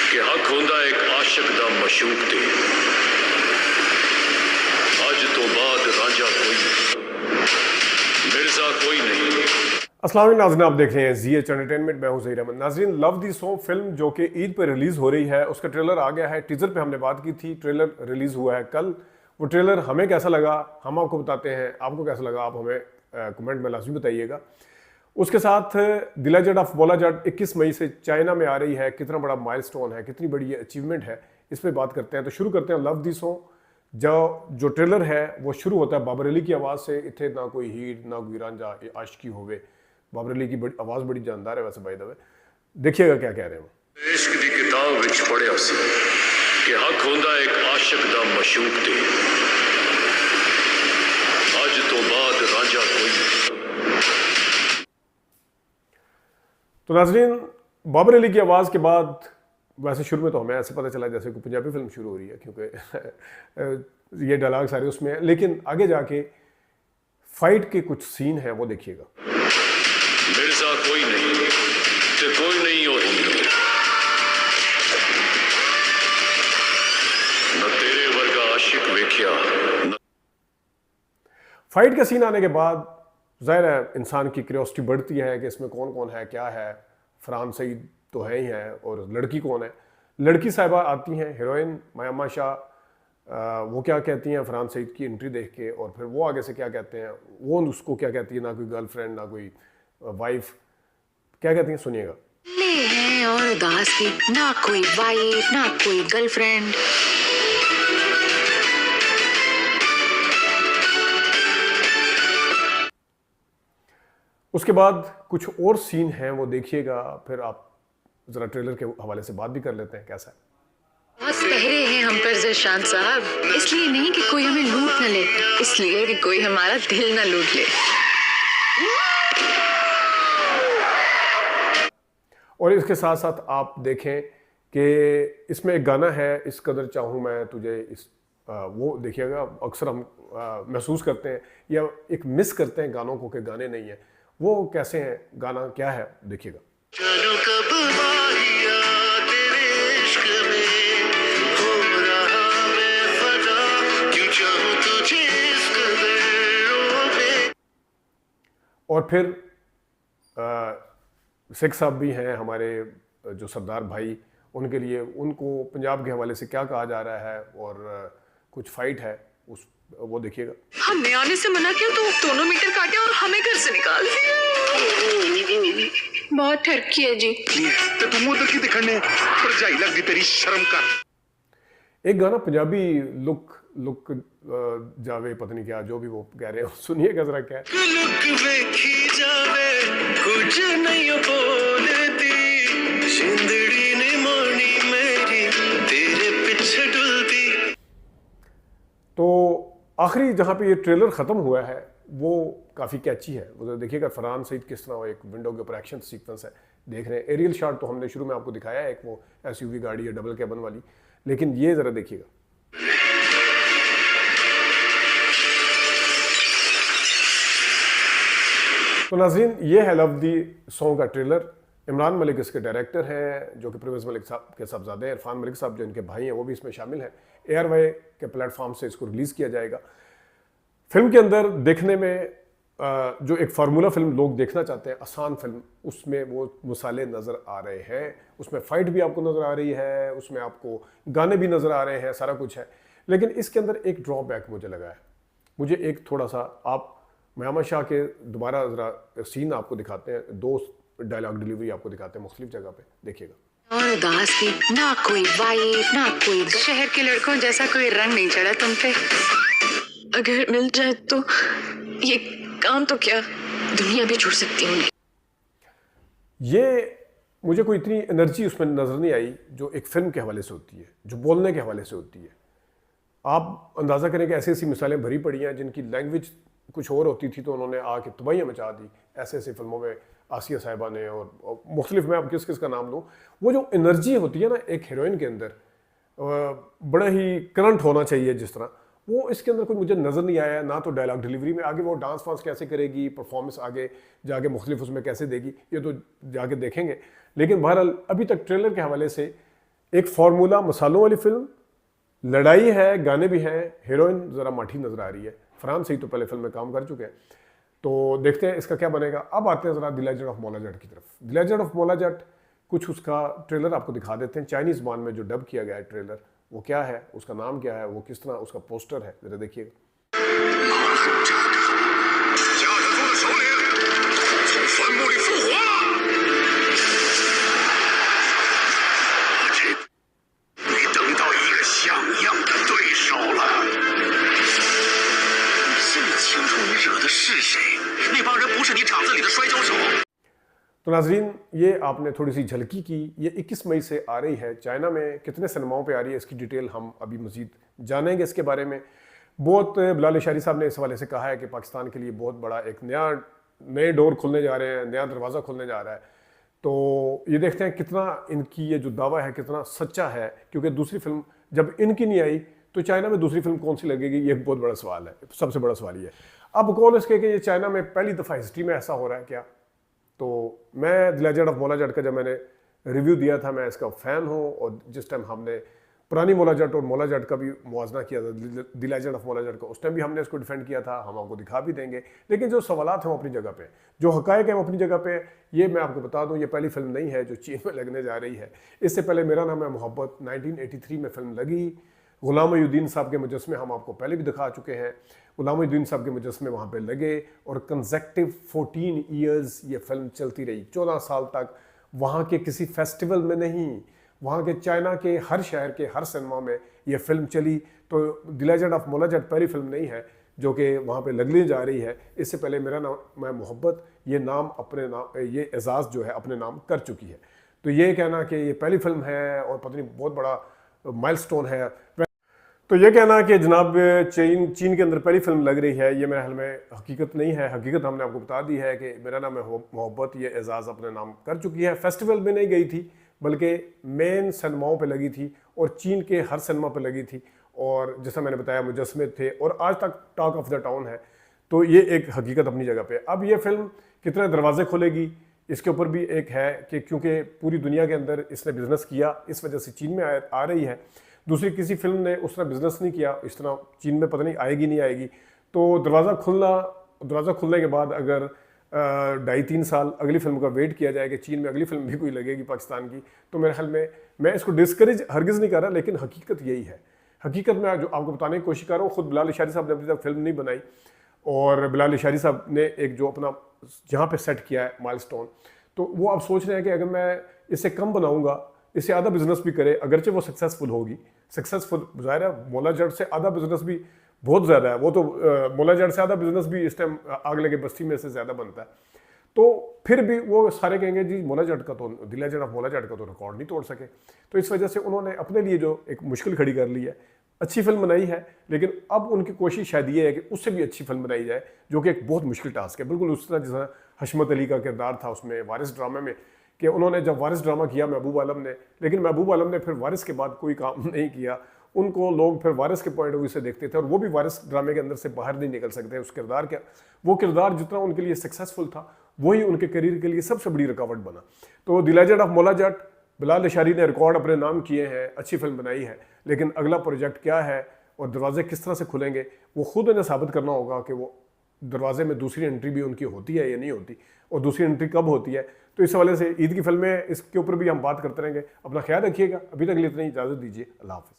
कि हक होंदा एक आशिक दा मशूक ते अज तो बाद रांझा कोई मिर्जा कोई नहीं। अस्सलाम वालेकुम नाज़रीन, आप देख रहे हैं ZH एंटरटेनमेंट। मैं हूं ज़हीर अहमद। नाज़रीन, लव दी सॉन्ग फिल्म जो कि ईद पर रिलीज़ हो रही है, उसका ट्रेलर आ गया है। टीज़र पे हमने बात की थी, ट्रेलर रिलीज़ हुआ है कल। वो ट्रेलर हमें कैसा लगा हम आपको बताते हैं, आपको कैसा लगा आप हमें कमेंट में लाजमी बताइएगा। उसके साथ दिला जट ऑफ बोला जट 21 मई से चाइना में आ रही है। कितना बड़ा माइलस्टोन है, कितनी बड़ी अचीवमेंट है, इस पर बात करते हैं। तो शुरू करते हैं लव दी सॉन्ग। जो ट्रेलर है वो शुरू होता है बाबर अली की आवाज़ से। इतने ना कोई हीर ना कोई रांझा आशिकी होवे। बाबर अली की आवाज़ बड़ी जानदार है वैसे, बाय द वे। देखिएगा क्या कह रहे हैं वो। इश्क दी किताब विच पढ़िया सी कि हक होंदा एक आशिक दा मशूक ते अज तो बाद रांझा कोई। तो नाज़रीन, बाबर अली की आवाज़ के बाद वैसे शुरू में तो हमें ऐसे पता चला जैसे कोई पंजाबी फिल्म शुरू हो रही है, क्योंकि ये डायलॉग सारे उसमें है। लेकिन आगे जाके फाइट के कुछ सीन हैं, वो देखिएगा। मिर्जा कोई नहीं ते कोई नहीं और न तेरे वर्गा आशिक वेख्या न। फाइट का सीन आने के बाद ज़ाहिर है इंसान की क्यूरियोसिटी बढ़ती है कि इसमें कौन कौन है, क्या है। फरहान सईद तो है ही है, और लड़की कौन है। लड़की साहिबा आती हैं, हीरोइन मयम्मा शाह। वो क्या कहती हैं फरहान सईद की एंट्री देख के, और फिर वो आगे से क्या कहते हैं, वो उसको क्या कहती है। ना कोई गर्लफ्रेंड ना कोई वाइफ, क्या कहती हैं सुनिएगा। ले हैं और उदास भी, ना कोई वाइफ ना कोई गर्लफ्रेंड। उसके बाद कुछ और सीन हैं, वो देखिएगा। फिर आप ज़रा ट्रेलर के हवाले से बात भी कर लेते हैं कैसा है। बहुत पहरे हैं हम पर ज़रशान साहब, इसलिए नहीं कि कोई हमें लूट न ले, इसलिए कि कोई हमारा दिल न लूट ले। और इसके साथ साथ आप देखें कि इसमें एक गाना है, इस कदर चाहूँ मैं तुझे, वो देखिएगा। अक्सर हम महसूस करते हैं या एक मिस करते हैं गानों को कि गाने नहीं हैं। वो कैसे हैं, गाना क्या है, देखिएगा। चलो कब माहिया तेरे इश्क में हो रहा मैं फदा क्यों चाहूं तुझे इस कदर ओ बे। और फिर सिख साहब भी हैं हमारे, जो सरदार भाई, उनके लिए उनको पंजाब के हवाले से क्या कहा जा रहा है, और कुछ फाइट है उस, वो देखिएगा। हमने आने से मना किया तो दोनों मीटर काटे और हमें घर से निकाल दिया। बहुत ठरकी है जी। ते तुम उधर की दिखने भरजाई लगदी तेरी शर्म कर। एक गाना पंजाबी लुक जावे, पता नहीं क्या, जो भी वो कह रहे हैं, सुनिएगा जरा क्या है। लुक वेखी जावे कुछ नहीं बोलती जिंदड़ी ने मोनी मेरी तेरे पीछे डुलती। तो आखिरी जहाँ पे ये ट्रेलर ख़त्म हुआ है वो काफ़ी कैची है। वो देखिएगा फरहान सईद किस तरह एक विंडो के ऊपर एक्शन सीक्वेंस है, देख रहे हैं। एरियल शॉट तो हमने शुरू में आपको दिखाया है, एक वो SUV गाड़ी है डबल कैबन वाली, लेकिन ये ज़रा देखिएगा। तो नाज़रीन, ये है लव दी सॉन्ग का ट्रेलर। इमरान मलिक इसके डायरेक्टर हैं, जो कि परवेज़ मलिक साहब के साहबजादे हैं। इरफान मलिक साहब जो इनके भाई हैं वो भी इसमें शामिल हैं। ARY के प्लेटफॉर्म से इसको रिलीज़ किया जाएगा। फिल्म के अंदर देखने में जो एक फार्मूला फिल्म लोग देखना चाहते हैं, आसान फिल्म, उसमें वो मसाले नज़र आ रहे हैं। उसमें फ़ाइट भी आपको नज़र आ रही है, उसमें आपको गाने भी नज़र आ रहे हैं, सारा कुछ है। लेकिन इसके अंदर एक ड्रॉबैक मुझे लगा है। मुझे एक थोड़ा सा, आप मयम्मा शाह के दोबारा ज़रा सीन आपको दिखाते हैं, 2 डायलॉग डिलीवरी आपको दिखाते हैं मुख्तलिफ जगह पे, देखिएगा। और उदास भी, ना कोई वाइफ ना कोई। शहर के लड़कों जैसा कोई रंग नहीं चढ़ा तुम पे। अगर मिल जाए तो ये काम तो क्या दुनिया भी छोड़ सकती हूँ। ये मुझे कोई इतनी एनर्जी उसमें नज़र नहीं आई जो एक फ़िल्म के हवाले से होती है, जो बोलने के हवाले से होती है। आप अंदाज़ा करें कि ऐसी ऐसी मिसालें भरी पड़ी हैं जिनकी लैंग्वेज कुछ और होती थी तो उन्होंने आके तबाहियाँ मचा दी। ऐसे ऐसी फिल्मों में आसिया साहिबा ने, और मुख्तलिफ, मैं अब किस किस का नाम लूँ। वो जो एनर्जी होती है ना एक हीरोइन के अंदर, बड़ा ही करंट होना चाहिए जिस तरह, वो इसके अंदर कोई मुझे नज़र नहीं आया। ना तो डायलॉग डिलीवरी में आगे वो डांस वांस कैसे करेगी, परफॉर्मेंस आगे जाके मुख्तलिफ उसमें कैसे देगी, ये तो जाके देखेंगे। लेकिन बहरहाल अभी तक ट्रेलर के हवाले से एक फार्मूला मसालों वाली फिल्म, लड़ाई है, गाने भी हैं, हीरोइन ज़रा माठी नज़र आ रही है। फरहान सही तो पहले फिल्म में काम कर चुके हैं, तो देखते हैं इसका क्या बनेगा। अब आते हैं ज़रा the legend of Maula Jatt की तरफ। The legend of Maula Jatt, कुछ उसका ट्रेलर आपको दिखा देते हैं। चाइनीज़ ज़बान में जो डब किया गया है ट्रेलर, वो क्या है, उसका नाम क्या है, वो किस तरह उसका पोस्टर है, ज़रा देखिएगा। 加德族的首领从坟墓里复活了。没等到一个像样的对手了。你心里清楚你惹的是谁？那帮人不是你场子里的摔跤手。 तो नाजरीन, ये आपने थोड़ी सी झलकी की। ये 21 मई से आ रही है। चाइना में कितने सिनेमाओं पे आ रही है, इसकी डिटेल हम अभी मज़ीद जानेंगे इसके बारे में। बहुत बिलाल इशारी साहब ने इस हवाले से कहा है कि पाकिस्तान के लिए बहुत बड़ा एक नए डोर खुलने जा रहे हैं, नया दरवाज़ा खुलने जा रहा है। तो ये देखते हैं कितना इनकी ये जो दावा है कितना सच्चा है, क्योंकि दूसरी फिल्म जब इनकी नहीं आई तो चाइना में दूसरी फिल्म कौन सी लगेगी, ये एक बहुत बड़ा सवाल है। सबसे बड़ा सवाल ये है। अब कौन इसके कि ये चाइना में पहली दफ़ा हिस्ट्री में ऐसा हो रहा है क्या। तो मैं the legend of Maula Jatt का जब मैंने रिव्यू दिया था, मैं इसका फ़ैन हूँ, और जिस टाइम हमने पुरानी मौला जट और मौला जट का भी मुआवजा किया था, the legend of Maula Jatt का, उस टाइम भी हमने इसको डिफेंड किया था। हम आपको दिखा भी देंगे, लेकिन जो सवालात हैं वो अपनी जगह पे, जो हक़ाइक़ हैं वो अपनी जगह पे। ये मैं आपको बता दूं, ये पहली फिल्म नहीं है जो चीन में लगने जा रही है। इससे पहले मेरा नाम है मोहब्बत 1983 में फिल्म लगी। गुलाम मोहिउद्दीन साहब के मुजस्मे हम आपको पहले भी दिखा चुके हैं। गुलाम मोहिउद्दीन साहब के मुजस्मे वहाँ पे लगे और कंसेक्टिव 14 ईयर्स ये फिल्म चलती रही। 14 साल तक वहाँ के किसी फेस्टिवल में नहीं, वहाँ के चाइना के हर शहर के हर सिनेमा में ये फिल्म चली। तो the legend of Maula Jatt पहली फिल्म नहीं है जो कि वहाँ पे लगने जा रही है। इससे पहले मेरा नाम मैं मोहब्बत ये नाम अपने नाम, ये एजाज़ जो है अपने नाम कर चुकी है। तो ये कहना कि ये पहली फिल्म है और पता नहीं बहुत बड़ा माइलस्टोन है, तो ये कहना कि जनाब चीन के अंदर पहली फिल्म लग रही है, ये मेरे ख्याल में हकीकत नहीं है। हकीकत हमने आपको बता दी है कि मेरा नाम है मोहब्बत, ये एजाज़ अपने नाम कर चुकी है। फेस्टिवल में नहीं गई थी, बल्कि मेन सिनेमाओं पे लगी थी और चीन के हर सिनेमा पे लगी थी, और जैसा मैंने बताया मुजस्मे थे और आज तक टॉक ऑफ द टाउन है। तो ये एक हकीकत अपनी जगह पे। अब ये फिल्म कितने दरवाजे खोलेगी, इसके ऊपर भी एक है कि क्योंकि पूरी दुनिया के अंदर इसने बिजनेस किया, इस वजह से चीन में आ रही है। दूसरी किसी फिल्म ने उस तरह बिजनेस नहीं किया, इस तरह चीन में पता नहीं आएगी नहीं आएगी। तो दरवाज़ा खुलने के बाद अगर 2.5-3 साल अगली फिल्म का वेट किया जाए कि चीन में अगली फिल्म भी कोई लगेगी पाकिस्तान की, तो मेरे ख्याल में, मैं इसको डिस्करेज हरगिज़ नहीं कर रहा, लेकिन हकीकत यही है। हकीकत में जो आपको बताने की कोशिश कर रहा हूँ, खुद बिलाल इशारी साहब ने अभी तक फिल्म नहीं बनाई, और बिलाल इशारी साहब ने एक जो अपना यहाँ पे सेट किया है माइलस्टोन, तो वो अब सोच रहे हैं कि अगर मैं इससे कम बनाऊंगा, इससे आधा बिजनेस भी करे, अगरचे वो सक्सेसफुल होगी, सक्सेसफुल ज़ाहिर है मौला जट से आधा बिजनेस भी बहुत ज़्यादा है, वो तो मौला जट से आधा बिजनेस भी इस टाइम आग लगे बस्ती में से ज़्यादा बनता है। तो फिर भी वो सारे कहेंगे जी मौला जट का तो, the legend of Maula Jatt का तो रिकॉर्ड नहीं तोड़ सके। तो इस वजह से उन्होंने अपने लिए जो एक मुश्किल खड़ी कर ली है। अच्छी फिल्म बनाई है, लेकिन अब उनकी कोशिश शायद ये है कि उससे भी अच्छी फिल्म बनाई जाए, जो कि एक बहुत मुश्किल टास्क है। बिल्कुल उस तरह जैसा हशमत अली का किरदार था उसमें वारिस ड्रामे में, कि उन्होंने जब वारिस ड्रामा किया महबूब आलम ने, लेकिन महबूब आलम ने फिर वारिस के बाद कोई काम नहीं किया। उनको लोग फिर वारिस के पॉइंट ऑफ व्यू से देखते थे, और वो भी वारिस ड्रामे के अंदर से बाहर नहीं निकल सकते उस किरदार के। वो किरदार जितना उनके लिए सक्सेसफुल था, वही उनके करियर के लिए सबसे बड़ी रुकावट बना। तो the legend of Maula Jatt, Bilal इशारी ने रिकॉर्ड अपने नाम किए हैं, अच्छी फिल्म बनाई है, लेकिन अगला प्रोजेक्ट क्या है और दरवाजे किस तरह से खुलेंगे, वो खुद इन्हें साबित करना होगा कि वो दरवाजे में दूसरी एंट्री भी उनकी होती है या नहीं होती, और दूसरी एंट्री कब होती है। तो इस हवाले से ईद की फिल्में, इसके ऊपर भी हम बात करते रहेंगे। अपना ख्याल रखिएगा। अभी तक के लिए इतनी इजाज़त दीजिए। अल्लाह हाफ़िज़।